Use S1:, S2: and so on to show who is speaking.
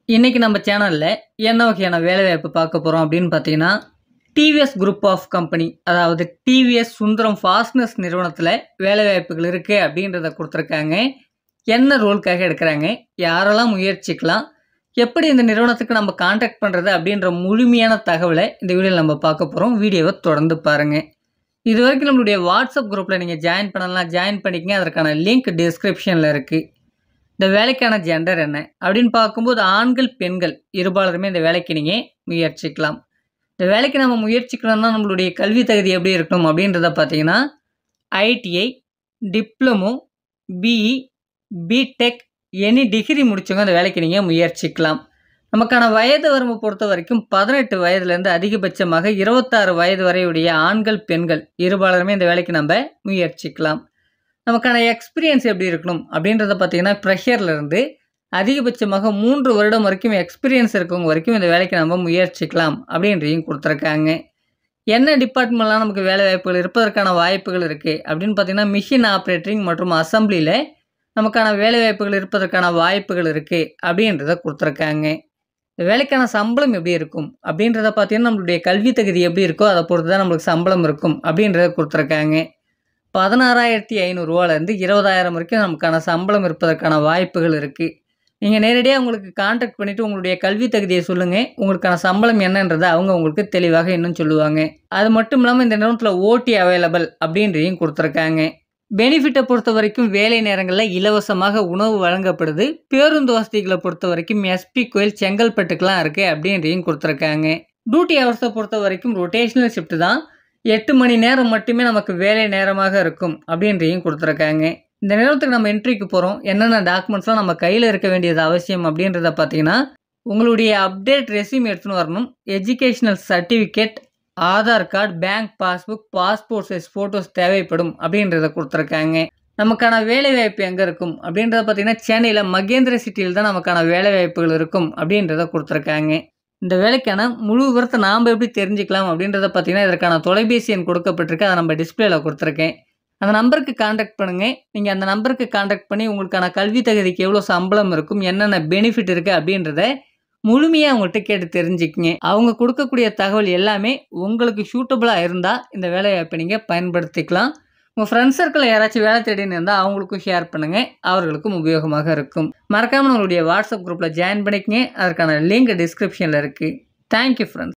S1: இன்னைக்கு நம்ம சேனல்ல என்ன வகையான வேலைவாய்ப்பு பார்க்க போறோம் அப்படின்னு பார்த்தீங்கன்னா, டிவிஎஸ் குரூப் ஆஃப் கம்பெனி அதாவது டிவிஎஸ் சுந்தரம் ஃபாஸ்ட்னர்ஸ் நிறுவனத்தில வேலைவாய்ப்புகள் இருக்கு அப்படின்றத குடுத்துருக்காங்க. என்ன ரோலுக்காக எடுக்குறாங்க? யாரெல்லாம் முயற்சிக்கலாம்? எப்படி இந்த நிறுவனத்துக்கு நம்ம கான்டாக்ட் பண்றது? அப்படின்ற முழுமையான தகவல இந்த வீடியோல நம்ம பார்க்க போறோம். வீடியோவ தொடர்ந்து பாருங்க. இதுவரைக்கும் நம்மளுடைய வாட்ஸ்அப் குரூப்ல நீங்க ஜாயின் பண்ணலாம், ஜாயின் பண்ணிக்கங்க. அதற்கான லிங்க் டிஸ்கிரிப்ஷன்ல இருக்கு. இந்த வேலைக்கான ஜெண்டர் என்ன அப்படின்னு பார்க்கும்போது ஆண்கள், பெண்கள் இருபாலருமே இந்த வேலைக்கு நீங்க முயற்சிக்கலாம். இந்த வேலைக்கு நம்ம முயற்சிக்கணும்னா நம்மளுடைய கல்வி தகுதி எப்படி இருக்கணும் அப்படின்றத பார்த்தீங்கன்னா, ITI, diploma, BE, BTech any degree முடிச்சவங்க அந்த வேலைக்கு நீங்க முயற்சிக்கலாம். நமக்கான வயது வரம்பு பொறுத்த வரைக்கும் 18 வயதுலேருந்து அதிகபட்சமாக 26 வயது வரையுடைய ஆண்கள், பெண்கள் இருபாலருமே இந்த வேலைக்கு நம்ம முயற்சிக்கலாம். நமக்கான எக்ஸ்பீரியன்ஸ் எப்படி இருக்கணும் அப்படின்றத பார்த்தீங்கன்னா, ஃப்ரெஷர்லேருந்து அதிகபட்சமாக 3 வருடம் வரைக்கும் எக்ஸ்பீரியன்ஸ் இருக்கவங்க வரைக்கும் இந்த வேலைக்கு நம்ம முயற்சிக்கலாம் அப்படின்றதையும் கொடுத்துருக்காங்க. என்ன டிபார்ட்மெண்ட்லாம் நமக்கு வேலை வாய்ப்புகள் இருப்பதற்கான வாய்ப்புகள் இருக்குது அப்படின்னு பார்த்தீங்கன்னா, மிஷின் ஆப்ரேட்டிங் மற்றும் அசம்பிளியில் நமக்கான வேலை வாய்ப்புகள் இருப்பதற்கான வாய்ப்புகள் இருக்குது அப்படின்றத கொடுத்துருக்காங்க. இந்த வேலைக்கான சம்பளம் எப்படி இருக்கும் அப்படின்றத பார்த்தீங்கன்னா, நம்மளுடைய கல்வி தகுதி எப்படி இருக்கோ அதை பொறுத்து தான் நம்மளுக்கு சம்பளம் இருக்கும் அப்படின்றத கொடுத்துருக்காங்க. 16,500 20,000 வரைக்கும் நமக்கான சம்பளம் இருப்பதற்கான வாய்ப்புகள் இருக்குது. நீங்கள் நேரடியாக உங்களுக்கு கான்டாக்ட் பண்ணிவிட்டு உங்களுடைய கல்வி தகுதியை சொல்லுங்கள். உங்களுக்கான சம்பளம் என்னன்றதை அவங்க உங்களுக்கு தெளிவாக இன்னும் சொல்லுவாங்க. அது மட்டும் இல்லாமல் இந்த நிறுவனத்தில் ஓடி அவைலபிள் அப்படின்றதையும் கொடுத்துருக்காங்க. பெனிஃபிட்டை பொறுத்த வரைக்கும் வேலை நேரங்களில் இலவசமாக உணவு வழங்கப்படுது. பேருந்து வசதிகளை பொறுத்த வரைக்கும் எஸ்பி கோயில் செங்கல்பட்டுக்கெலாம் இருக்குது அப்படின்றதையும் கொடுத்துருக்காங்க. டியூட்டி ஹவர்ஸை பொறுத்த வரைக்கும் ரொட்டேஷனல் ஷிஃப்ட் தான். 8 மணி நேரம் மட்டுமே நமக்கு வேலை நேரமாக இருக்கும் அப்படின்றையும் கொடுத்துருக்காங்க. இந்த நேரத்துக்கு நம்ம என்ட்ரிக்கு போகிறோம். என்னென்ன டாக்குமெண்ட்ஸ்லாம் நம்ம கையில் இருக்க வேண்டியது அவசியம் அப்படின்றத பார்த்தீங்கன்னா, உங்களுடைய அப்டேட் ரெஸ்யூம் எடுத்துன்னு வரணும். Educational certificate, Aadhaar card, bank passbook, passport size photos தேவைப்படும் அப்படின்றத கொடுத்துருக்காங்க. நமக்கான வேலைவாய்ப்பு எங்கே இருக்கும் அப்படின்றத பார்த்தீங்கன்னா, சென்னையில் மகேந்திர சிட்டியில் தான் நமக்கான வேலைவாய்ப்புகள் இருக்கும் அப்படின்றத கொடுத்துருக்காங்க. இந்த வேலைக்கான முழு விவரத்தை நாம் எப்படி தெரிஞ்சுக்கலாம் அப்படின்றத பார்த்தீங்கன்னா, இதற்கான தொலைபேசி எண் கொடுக்கப்பட்டிருக்கு. அதை நம்ம டிஸ்பிளேல கொடுத்துருக்கேன். அந்த நம்பருக்கு கான்டாக்ட் பண்ணுங்கள். நீங்கள் அந்த நம்பருக்கு கான்டாக்ட் பண்ணி உங்களுக்கான கல்வி தகுதிக்கு எவ்வளோ சம்பளம் இருக்கும், என்னென்ன பெனிஃபிட் இருக்குது அப்படின்றத முழுமையாக அவங்கள்ட்ட கேட்டு தெரிஞ்சுக்கிங்க. அவங்க கொடுக்கக்கூடிய தகவல் எல்லாமே உங்களுக்கு சூட்டபுளாக இருந்தால் இந்த வேலைவாய்ப்பை நீங்கள் பயன்படுத்திக்கலாம். உங்கள் ஃப்ரெண்ட்ஸ் சர்க்கிளில் யாராச்சும் வேலை தேடின்னு இருந்தால் அவங்களுக்கும் ஷேர் பண்ணுங்கள். அவர்களுக்கும் உபயோகமாக இருக்கும். மறக்காமல் உங்களுடைய வாட்ஸ்அப் குரூப்பில் ஜாயின் பண்ணிக்கங்க. அதற்கான லிங்க் டிஸ்கிரிப்ஷனில் இருக்குது. Thank you friends.